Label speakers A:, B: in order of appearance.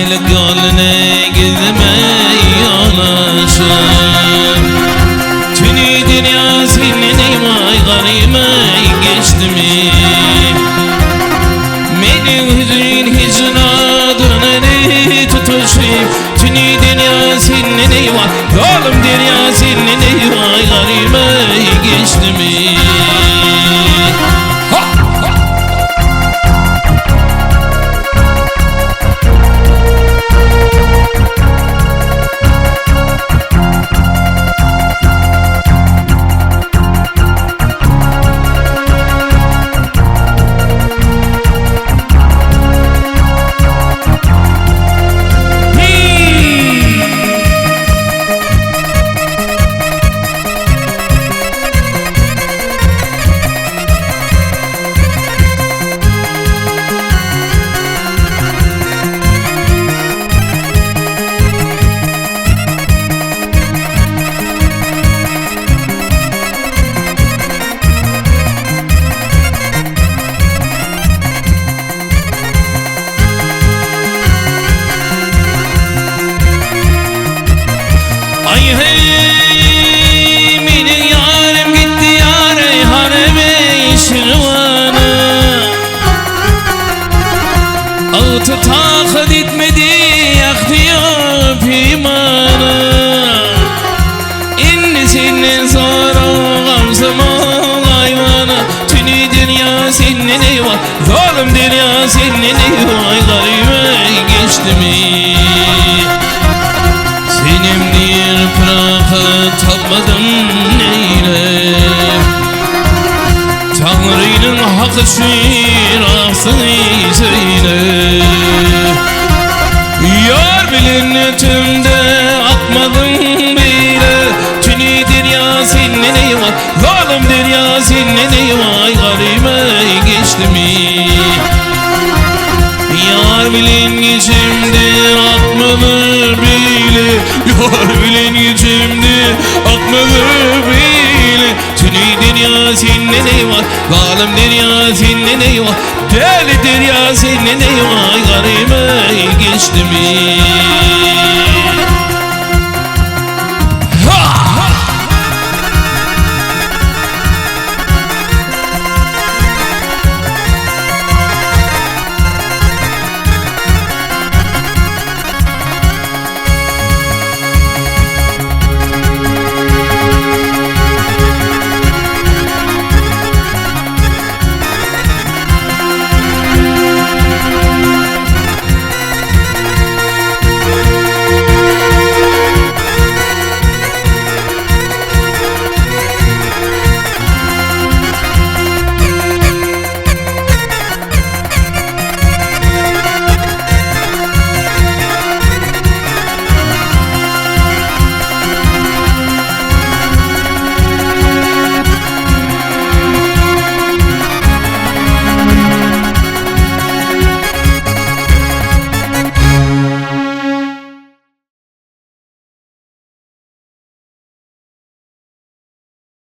A: Leyla gönlüne gizleme yanaşır. Tünü dünya senin vay garime geçti mi? Benim hüzün hicradını tutuşayım. Tünü dünya senin vay oğlum dünya senin vay garime geçti mi? Ay hey benim yarim gitti ya Reyhan'e Şirvan'a. Ağıtı taklit etmedi yaktı ya pimana. İnni senin sonra gamzıma hayvana. Tünü dünya senin eyvah zalim dünya senin eyvah garime geçti mi? Senin bir bırakı tapmadım neyle. Tanrı'nın hakkı şirasını söyle. Yar bilin tümde atmadım bile. Tünü dünya senin eyvah zalim dünya senin eyvah garime geçti mi? Yar bilin içimde atmalı bile. Yar bilin içimde atmalı bile. Tünü dünya senin eyvah zalim dünya senin eyvah deli dünya senin eyvah garime geçti mi?